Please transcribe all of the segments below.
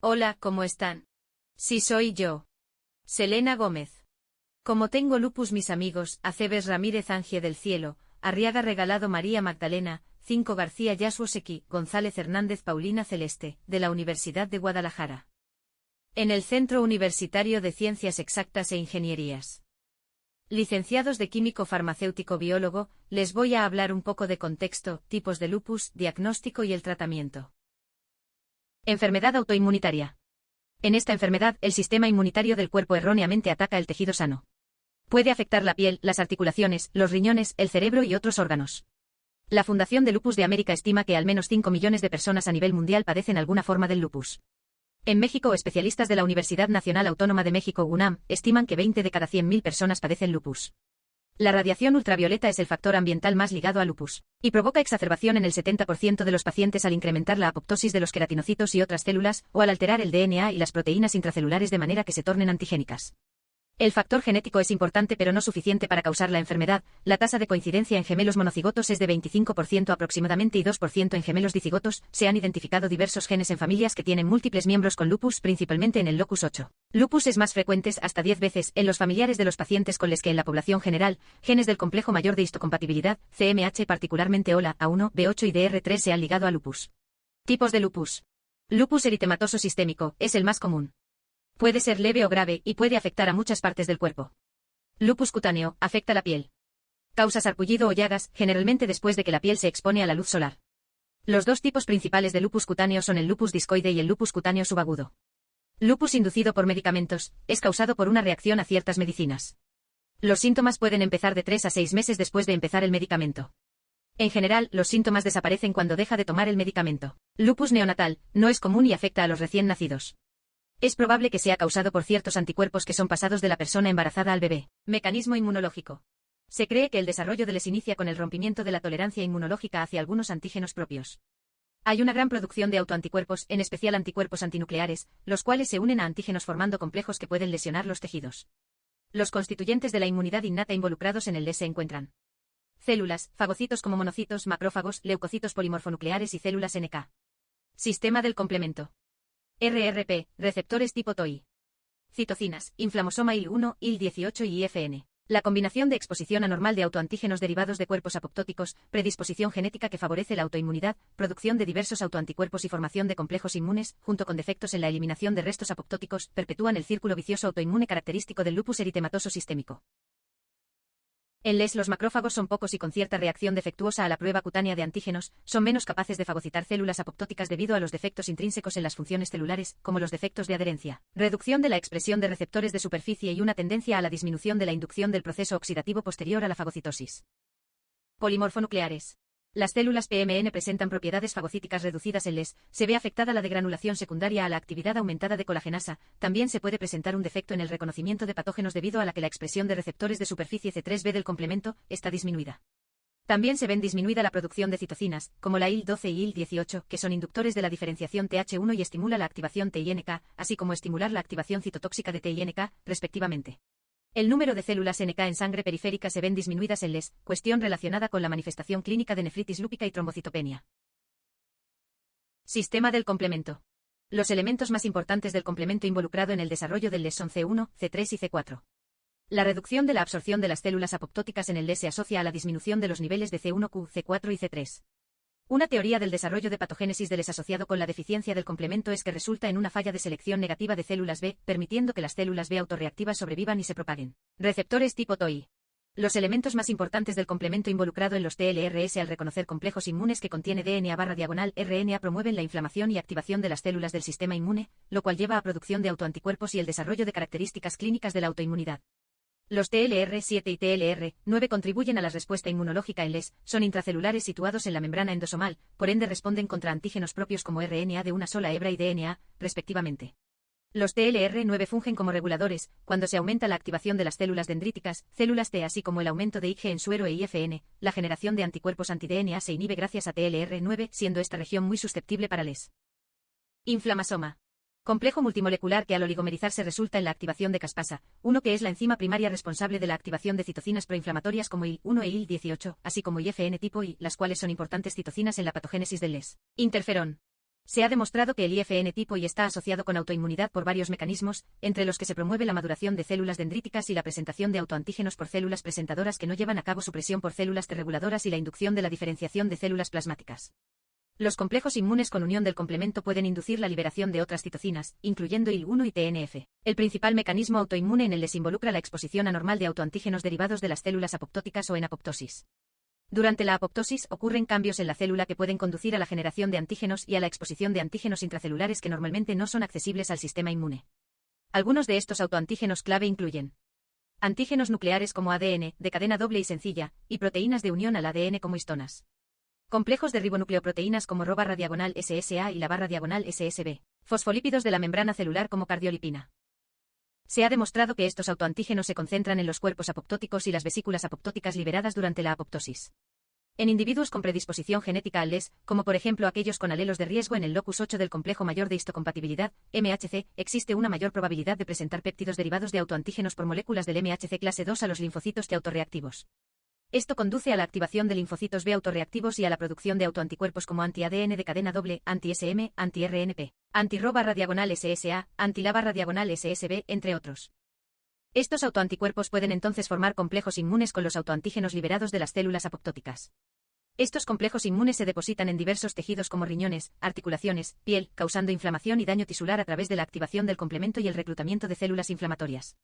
Hola, ¿cómo están? Sí, soy yo. Selena Gómez. Como tengo lupus, mis amigos, Aceves Ramírez Angie del Cielo, Arriaga Regalado María Magdalena, 5 García Yasuosequi, González Hernández Paulina Celeste, de la Universidad de Guadalajara. En el Centro Universitario de Ciencias Exactas e Ingenierías. Licenciados de Químico Farmacéutico Biólogo, les voy a hablar un poco de contexto, tipos de lupus, diagnóstico y el tratamiento. Enfermedad autoinmunitaria. En esta enfermedad, el sistema inmunitario del cuerpo erróneamente ataca el tejido sano. Puede afectar la piel, las articulaciones, los riñones, el cerebro y otros órganos. La Fundación de Lupus de América estima que al menos 5 millones de personas a nivel mundial padecen alguna forma del lupus. En México, especialistas de la Universidad Nacional Autónoma de México UNAM estiman que 20 de cada 100.000 personas padecen lupus. La radiación ultravioleta es el factor ambiental más ligado al lupus, y provoca exacerbación en el 70% de los pacientes al incrementar la apoptosis de los queratinocitos y otras células, o al alterar el DNA y las proteínas intracelulares de manera que se tornen antigénicas. El factor genético es importante pero no suficiente para causar la enfermedad. La tasa de coincidencia en gemelos monocigotos es de 25% aproximadamente y 2% en gemelos dicigotos. Se han identificado diversos genes en familias que tienen múltiples miembros con lupus, principalmente en el locus 8. Lupus es más frecuentes hasta 10 veces en los familiares de los pacientes con les que en la población general. Genes del complejo mayor de histocompatibilidad, CMH, particularmente HOLA, A1, B8 y DR3 se han ligado a lupus. Tipos de lupus. Lupus eritematoso sistémico es el más común. Puede ser leve o grave y puede afectar a muchas partes del cuerpo. Lupus cutáneo, afecta la piel. Causa sarpullido o llagas, generalmente después de que la piel se expone a la luz solar. Los dos tipos principales de lupus cutáneo son el lupus discoide y el lupus cutáneo subagudo. Lupus inducido por medicamentos, es causado por una reacción a ciertas medicinas. Los síntomas pueden empezar de 3 a 6 meses después de empezar el medicamento. En general, los síntomas desaparecen cuando deja de tomar el medicamento. Lupus neonatal, no es común y afecta a los recién nacidos. Es probable que sea causado por ciertos anticuerpos que son pasados de la persona embarazada al bebé. Mecanismo inmunológico. Se cree que el desarrollo les inicia con el rompimiento de la tolerancia inmunológica hacia algunos antígenos propios. Hay una gran producción de autoanticuerpos, en especial anticuerpos antinucleares, los cuales se unen a antígenos formando complejos que pueden lesionar los tejidos. Los constituyentes de la inmunidad innata involucrados en el LES se encuentran: células, fagocitos como monocitos, macrófagos, leucocitos polimorfonucleares y células NK. Sistema del complemento. RRP, receptores tipo TOI. Citocinas, inflamosoma IL-1, IL-18 y IFN. La combinación de exposición anormal de autoantígenos derivados de cuerpos apoptóticos, predisposición genética que favorece la autoinmunidad, producción de diversos autoanticuerpos y formación de complejos inmunes, junto con defectos en la eliminación de restos apoptóticos, perpetúan el círculo vicioso autoinmune característico del lupus eritematoso sistémico. En LES los macrófagos son pocos y con cierta reacción defectuosa a la prueba cutánea de antígenos, son menos capaces de fagocitar células apoptóticas debido a los defectos intrínsecos en las funciones celulares, como los defectos de adherencia, reducción de la expresión de receptores de superficie y una tendencia a la disminución de la inducción del proceso oxidativo posterior a la fagocitosis. Polimorfonucleares. Las células PMN presentan propiedades fagocíticas reducidas en LES, se ve afectada la degranulación secundaria a la actividad aumentada de colagenasa, también se puede presentar un defecto en el reconocimiento de patógenos debido a la que la expresión de receptores de superficie C3b del complemento está disminuida. También se ven disminuida la producción de citocinas, como la IL-12 y IL-18, que son inductores de la diferenciación TH1 y estimula la activación TINK, así como estimular la activación citotóxica de TINK, respectivamente. El número de células NK en sangre periférica se ven disminuidas en LES, cuestión relacionada con la manifestación clínica de nefritis lúpica y trombocitopenia. Sistema del complemento. Los elementos más importantes del complemento involucrado en el desarrollo del LES son C1, C3 y C4. La reducción de la absorción de las células apoptóticas en el LES se asocia a la disminución de los niveles de C1Q, C4 y C3. Una teoría del desarrollo de patogénesis del LES asociado con la deficiencia del complemento es que resulta en una falla de selección negativa de células B, permitiendo que las células B autorreactivas sobrevivan y se propaguen. Receptores tipo TOI. Los elementos más importantes del complemento involucrado en los TLRS al reconocer complejos inmunes que contiene DNA/RNA promueven la inflamación y activación de las células del sistema inmune, lo cual lleva a producción de autoanticuerpos y el desarrollo de características clínicas de la autoinmunidad. Los TLR7 y TLR9 contribuyen a la respuesta inmunológica en LES, son intracelulares situados en la membrana endosomal, por ende responden contra antígenos propios como RNA de una sola hebra y DNA, respectivamente. Los TLR9 fungen como reguladores, cuando se aumenta la activación de las células dendríticas, células T así como el aumento de IgG en suero e IFN, la generación de anticuerpos anti-DNA se inhibe gracias a TLR9, siendo esta región muy susceptible para LES. Inflamasoma. Complejo multimolecular que al oligomerizarse resulta en la activación de caspasa, 1 que es la enzima primaria responsable de la activación de citocinas proinflamatorias como IL-1 e IL-18, así como IFN tipo I, las cuales son importantes citocinas en la patogénesis del LES. Interferón. Se ha demostrado que el IFN tipo Y está asociado con autoinmunidad por varios mecanismos, entre los que se promueve la maduración de células dendríticas y la presentación de autoantígenos por células presentadoras que no llevan a cabo supresión por células T reguladoras y la inducción de la diferenciación de células plasmáticas. Los complejos inmunes con unión del complemento pueden inducir la liberación de otras citocinas, incluyendo IL-1 y TNF. El principal mecanismo autoinmune en el les involucra la exposición anormal de autoantígenos derivados de las células apoptóticas o en apoptosis. Durante la apoptosis ocurren cambios en la célula que pueden conducir a la generación de antígenos y a la exposición de antígenos intracelulares que normalmente no son accesibles al sistema inmune. Algunos de estos autoantígenos clave incluyen antígenos nucleares como ADN, de cadena doble y sencilla, y proteínas de unión al ADN como histonas. Complejos de ribonucleoproteínas como Rho/SSA y la /SSB. Fosfolípidos de la membrana celular como cardiolipina. Se ha demostrado que estos autoantígenos se concentran en los cuerpos apoptóticos y las vesículas apoptóticas liberadas durante la apoptosis. En individuos con predisposición genética al LES, como por ejemplo aquellos con alelos de riesgo en el locus 8 del complejo mayor de histocompatibilidad, MHC, existe una mayor probabilidad de presentar péptidos derivados de autoantígenos por moléculas del MHC clase 2 a los linfocitos T autorreactivos. Esto conduce a la activación de linfocitos B autorreactivos y a la producción de autoanticuerpos como anti-ADN de cadena doble, anti-SM, anti-RNP, anti-Rho/SSA, anti-La/SSB, entre otros. Estos autoanticuerpos pueden entonces formar complejos inmunes con los autoantígenos liberados de las células apoptóticas. Estos complejos inmunes se depositan en diversos tejidos como riñones, articulaciones, piel, causando inflamación y daño tisular a través de la activación del complemento y el reclutamiento de células inflamatorias.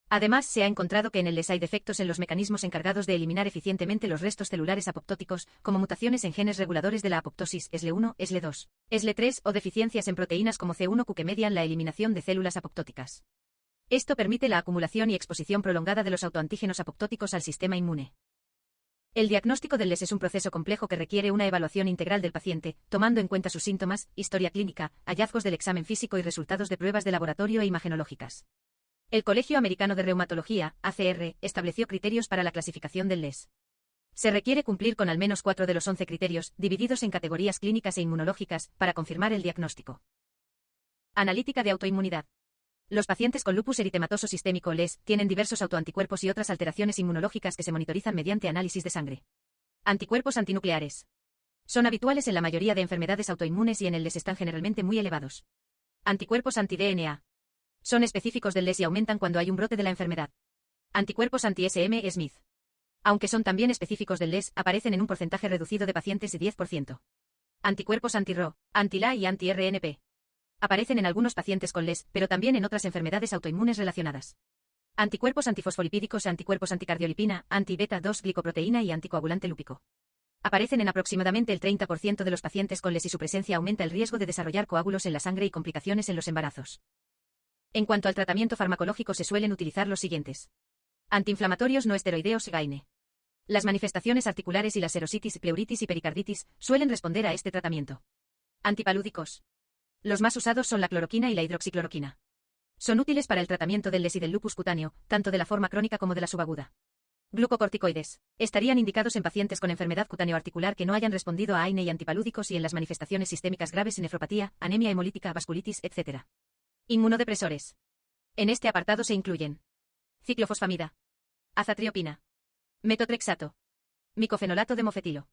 Además, se ha encontrado que en el LES hay defectos en los mecanismos encargados de eliminar eficientemente los restos celulares apoptóticos, como mutaciones en genes reguladores de la apoptosis, SLE1, SLE2, SLE3 o deficiencias en proteínas como C1Q que median la eliminación de células apoptóticas. Esto permite la acumulación y exposición prolongada de los autoantígenos apoptóticos al sistema inmune. El diagnóstico del LES es un proceso complejo que requiere una evaluación integral del paciente, tomando en cuenta sus síntomas, historia clínica, hallazgos del examen físico y resultados de pruebas de laboratorio e imagenológicas. El Colegio Americano de Reumatología, ACR, estableció criterios para la clasificación del LES. Se requiere cumplir con al menos 4 de los 11 criterios, divididos en categorías clínicas e inmunológicas, para confirmar el diagnóstico. Analítica de autoinmunidad. Los pacientes con lupus eritematoso sistémico LES tienen diversos autoanticuerpos y otras alteraciones inmunológicas que se monitorizan mediante análisis de sangre. Anticuerpos antinucleares. Son habituales en la mayoría de enfermedades autoinmunes y en el LES están generalmente muy elevados. Anticuerpos anti-DNA. Son específicos del LES y aumentan cuando hay un brote de la enfermedad. Anticuerpos anti-SM Smith. Aunque son también específicos del LES, aparecen en un porcentaje reducido de pacientes de 10%. Anticuerpos anti-Rho, anti-La y anti-RNP. Aparecen en algunos pacientes con LES, pero también en otras enfermedades autoinmunes relacionadas. Anticuerpos antifosfolipídicos, anticuerpos anticardiolipina, anti-beta-2 glicoproteína y anticoagulante lúpico. Aparecen en aproximadamente el 30% de los pacientes con LES y su presencia aumenta el riesgo de desarrollar coágulos en la sangre y complicaciones en los embarazos. En cuanto al tratamiento farmacológico se suelen utilizar los siguientes. Antiinflamatorios no esteroideos GAINE. Las manifestaciones articulares y la serositis, pleuritis y pericarditis suelen responder a este tratamiento. Antipalúdicos. Los más usados son la cloroquina y la hidroxicloroquina. Son útiles para el tratamiento del LES y del lupus cutáneo, tanto de la forma crónica como de la subaguda. Glucocorticoides. Estarían indicados en pacientes con enfermedad cutáneo-articular que no hayan respondido a AINE y antipalúdicos y en las manifestaciones sistémicas graves en nefropatía, anemia hemolítica, vasculitis, etc. Inmunodepresores. En este apartado se incluyen ciclofosfamida, azatriopina, metotrexato, micofenolato de mofetilo.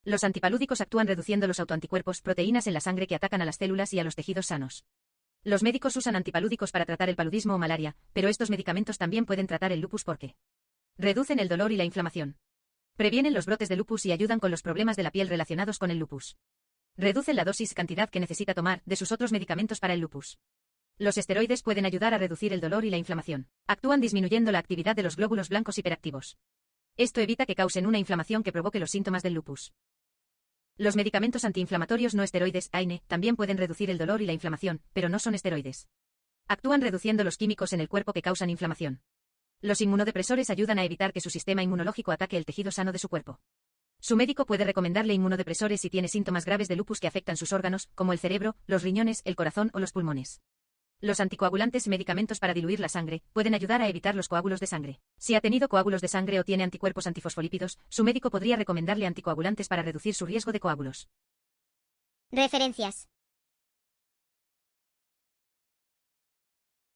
Los antipalúdicos actúan reduciendo los autoanticuerpos, proteínas en la sangre que atacan a las células y a los tejidos sanos. Los médicos usan antipalúdicos para tratar el paludismo o malaria, pero estos medicamentos también pueden tratar el lupus porque reducen el dolor y la inflamación. Previenen los brotes de lupus y ayudan con los problemas de la piel relacionados con el lupus. Reducen la dosis cantidad que necesita tomar de sus otros medicamentos para el lupus. Los esteroides pueden ayudar a reducir el dolor y la inflamación. Actúan disminuyendo la actividad de los glóbulos blancos hiperactivos. Esto evita que causen una inflamación que provoque los síntomas del lupus. Los medicamentos antiinflamatorios no esteroides, AINE, también pueden reducir el dolor y la inflamación, pero no son esteroides. Actúan reduciendo los químicos en el cuerpo que causan inflamación. Los inmunodepresores ayudan a evitar que su sistema inmunológico ataque el tejido sano de su cuerpo. Su médico puede recomendarle inmunodepresores si tiene síntomas graves de lupus que afectan sus órganos, como el cerebro, los riñones, el corazón o los pulmones. Los anticoagulantes, medicamentos para diluir la sangre, pueden ayudar a evitar los coágulos de sangre. Si ha tenido coágulos de sangre o tiene anticuerpos antifosfolípidos, su médico podría recomendarle anticoagulantes para reducir su riesgo de coágulos. Referencias.